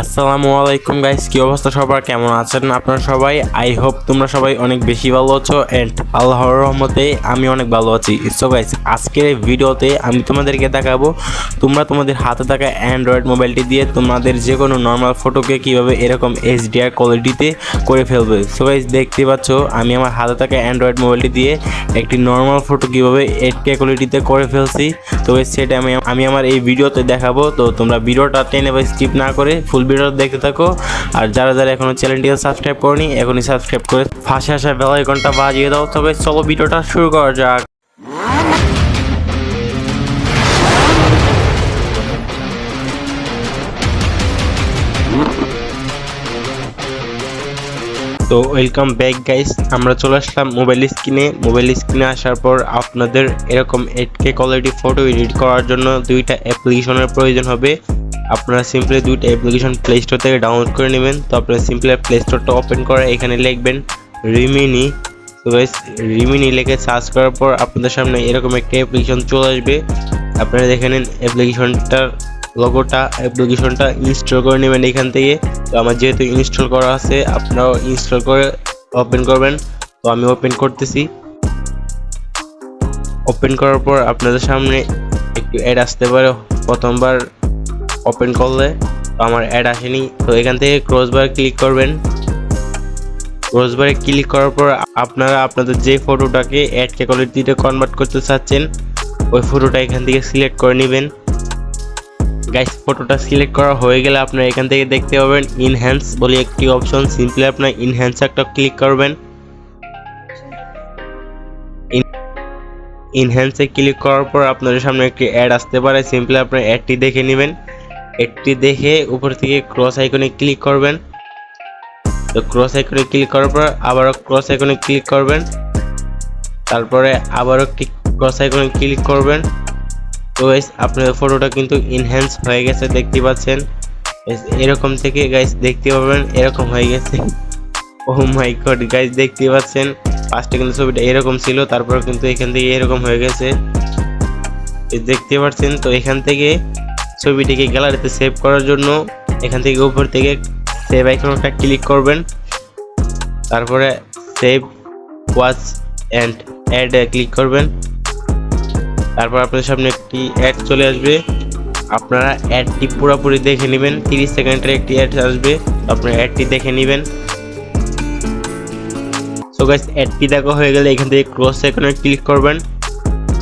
আসসালামু আলাইকুম গাইস, কি অবস্থা সবার, কেমন আছেন আপনারা সবাই? আই হোপ তোমরা সবাই অনেক বেশি ভালো আছো এন্ড আল্লাহর রহমতে আমি অনেক ভালো আছি। সো গাইস, আজকের এই ভিডিওতে আমি তোমাদেরকে দেখাবো তোমরা তোমাদের হাতে থাকা অ্যান্ড্রয়েড মোবাইলটি দিয়ে তোমাদের যে কোনো নর্মাল ফটোকে কিভাবে এরকম এইচডিআর কোয়ালিটিতে করে ফেলবে। সো গাইস, দেখতে পাচ্ছ আমি আমার হাতে থাকা অ্যান্ড্রয়েড মোবাইলটি দিয়ে একটি নর্মাল ফটো কিভাবে 8K কোয়ালিটিতে করে ফেলছি। তো সেটা আমি আমার এই ভিডিওতে দেখাবো। তো তোমরা ভিডিওটা টেনে বা স্কিপ না করে ফুল ভিডিও দেখতে থাকো। আর যারা যারা এখনো চ্যানেলটিকে সাবস্ক্রাইব করনি এখনই সাবস্ক্রাইব করে পাশে আসা বেল আইকনটা বাজিয়ে দাও। তবে চলো ভিডিওটা শুরু করা যাক। তো ওয়েলকাম ব্যাক গাইস, আমরা চলে আসলাম মোবাইল স্ক্রিনে আসার পর আপনাদের এরকম 8K কোয়ালিটি ফটো এডিট করার জন্য দুইটা অ্যাপ্লিকেশনের প্রয়োজন হবে। আপনারা সিম্পলি দুইটা অ্যাপ্লিকেশন প্লে স্টোর থেকে ডাউনলোড করে নেবেন। তো আপনারা সিম্পলি প্লে স্টোরটা ওপেন করে এখানে লিখবেন রিমিনি। তো গাইস, রিমিনি লিখে সার্চ করার পর আপনাদের সামনে এরকম একটা অ্যাপ্লিকেশন চলে আসবে। আপনারা দেখে নিন অ্যাপ্লিকেশনটার লোগোটা, অ্যাপ্লিকেশনটা ইনস্টল করে নেবেন এখান থেকে। তো আমার যেহেতু ইনস্টল করা আছে আপনারাও ইনস্টল করে ওপেন করবেন। তো আমি ওপেন করতেছি। ওপেন করার পর আপনাদের সামনে একটু অ্যাড আসতে পারে প্রথমবার ওপেন করলে। তো আমার অ্যাড আসেনি। তো এখান থেকে ক্রসবার ক্লিক করবেন। ক্রসবারে ক্লিক করার পর আপনারা আপনাদের যে ফটোটাকে 8K কোয়ালিটিতে কনভার্ট করতে চাচ্ছেন ওই ফটোটা এখান থেকে সিলেক্ট করে নেবেন। গাইস, ফটোটা সিলেক্ট করা হয়ে গেলে আপনারা এখান থেকে দেখতে পাবেন ইনহ্যান্স বলে একটি অপশন। সিম্পলি আপনারা ইনহ্যান্স একটা ক্লিক করবেন। ইনহ্যান্সে ক্লিক করার পর আপনাদের সামনে একটি অ্যাড আসতে পারে। সিম্পলি আপনারা অ্যাডটি দেখে নেবেন। অ্যাডটি দেখে উপর থেকে ক্রস আইকনে ক্লিক করবেন। তো ক্রস আইকনে ক্লিক করার পর আবারও ক্রস আইকনে ক্লিক করবেন। তারপরে আবারও ক্রস আইকনে ক্লিক করবেন। তো গাইস, আপনাদের ফটোটা কিন্তু ইনহ্যান্স হয়ে গেছে, দেখতে পাচ্ছেন। এরকম থেকে গাইস দেখতে পাবেন এরকম হয়ে গেছে। ও মাই গড গাইস, দেখতে পাচ্ছেন ফার্স্টে কিন্তু ছবিটা এরকম ছিল, তারপর কিন্তু এখান থেকে এরকম হয়ে গেছে, দেখতে পাচ্ছেন। তো এখান থেকে ছবিটিকে গ্যালারিতে সেভ করার জন্য এখান থেকে উপর থেকে সেভ আইকনটা ক্লিক করবেন। তারপরে save watch and add click করবেন। তারপর আপনাদের সামনে একটি অ্যাড চলে আসবে। আপনারা অ্যাডটি পুরোপুরি দেখে নেবেন। 30 সেকেন্ডের একটি অ্যাড আসবে, আপনারা অ্যাডটি দেখে নেবেন। সো গাইস, অ্যাডটি দেখা হয়ে গেলে এখান থেকে ক্রস আইকনে ক্লিক করবেন।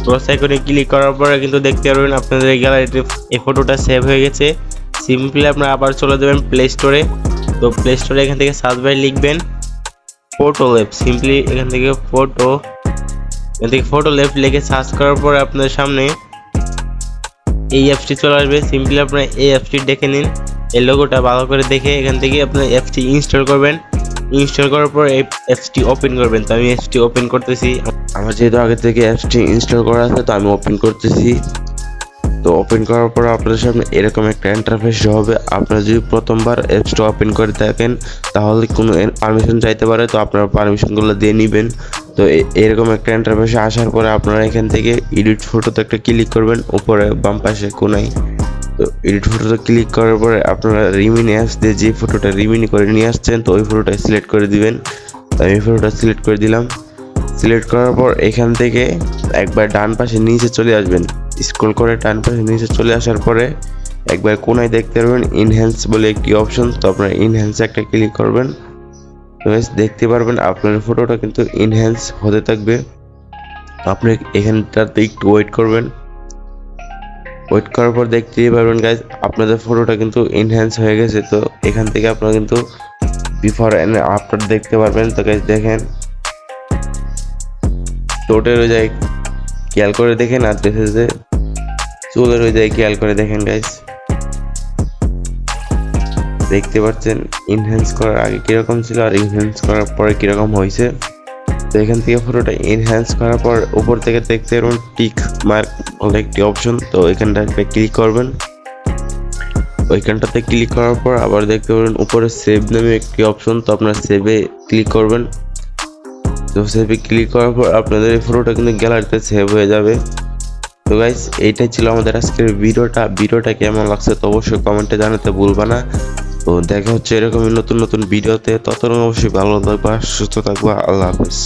ক্রস আইকনে ক্লিক করার পরে কিন্তু দেখতে পারবেন আপনাদের গ্যালারিতে এই ফটোটা সেভ হয়ে গেছে। সিম্পলি আপনারা আবার চলে যাবেন প্লে স্টোরে। তো প্লে স্টোরে এখান থেকে সার্চ বারে লিখবেন ফটো ল্যাব। সিম্পলি এখান থেকে ফটো ল্যাব লিখে সার্চ করার পরে আপনাদের সামনে এই অ্যাপসটি চলে আসবে। সিম্পলি আপনারা এই অ্যাপসটি দেখে নিন। এই লোগোটা ভালো করে দেখে এখান থেকে আপনারা অ্যাপসটি ইনস্টল করবেন। ইনস্টল করার পর এই অ্যাপসটি ওপেন করবেন। তো আমি অ্যাপসটি ওপেন করতেছি। আমার যেহেতু আগে থেকে অ্যাপসটি ইনস্টল করা আছে তো আমি ওপেন করতেছি। তো ওপেন করার পর আপনাদের সামনে এরকম একটা ইন্টারফেস হবে। আপনারা যদি প্রথমবার অ্যাপসটা ওপেন করে থাকেন তাহলে কোনো পারমিশন চাইতে পারে, তো আপনারা পারমিশনগুলো দিয়ে নেবেন। তো এরকম একটা ইন্টারফেসে আসার পরে আপনারা এখান থেকে এডিট ফটোতে একটা ক্লিক করবেন উপরে বাম পাশে কোনায়। তো এডিট ফটোতে ক্লিক করার পরে আপনারা রিমিনি অ্যাপস দিয়ে যে ফটোটা রিমিনি করে নিয়ে আসছেন তো ওই ফটোটা সিলেক্ট করে দিবেন। তো আমি ফটোটা সিলেক্ট করে দিলাম। সিলেক্ট করার পর এখান থেকে একবার ডান পাশে নিচে চলে আসবেন। স্ক্রল করে ডান পাশে নিচে চলে আসার পরে একবার কোনায় দেখতে পারবেন ইনহ্যান্স বলে একটি অপশন। তো আপনারা ইনহ্যান্সে একটা ক্লিক করবেন। তো দেখতে পারবেন আপনার ফটোটা কিন্তু ইনহ্যান্স হতে থাকবে। আপনি এখানটাতে একটু ওয়েট করবেন। ওয়েট করার পর দেখতেই পারবেন গাইজ আপনাদের ফটোটা কিন্তু ইনহ্যান্স হয়ে গেছে। তো এখান থেকে আপনারা কিন্তু বিফোর এন্ড আফটার দেখতে পারবেন। তো গাইজ দেখেন টোটাল হয়ে যায়, খেয়াল করে দেখেন। আর দেখে যে চুলের হয়ে যায়, খেয়াল করে দেখেন গাইজ। দেখতে পাচ্ছেন ইনহ্যান্স করার আগে কিরকম ছিল আর ইনহ্যান্স করার পরে কিরকম হয়েছে। তো এখান থেকে ফটোটা এনহ্যান্স করার পর উপর থেকে দেখতে পারবেন টিক মার্ক বলে একটি অপশন। তো এখানটাতে ক্লিক করবেন। ওইখানটাতে ক্লিক করার পর আবার দেখতে পারবেন উপরে সেভ নামে একটি অপশন। তো আপনারা সেভে ক্লিক করবেন। তো সেভে ক্লিক করার পর আপনাদের এই ফটোটা কিন্তু গ্যালারিতে সেভ হয়ে যাবে। তো গাইস এইটাই ছিল আমাদের আজকের ভিডিওটা কেমন লাগছে তো অবশ্যই কমেন্টে জানাতে ভুলবা না। তো দেখা হচ্ছে এরকমই নতুন নতুন ভিডিওতে, ততক্ষণ অবশ্যই ভালো থাকবা, সুস্থ থাকবা, আল্লাহ হাফেজ।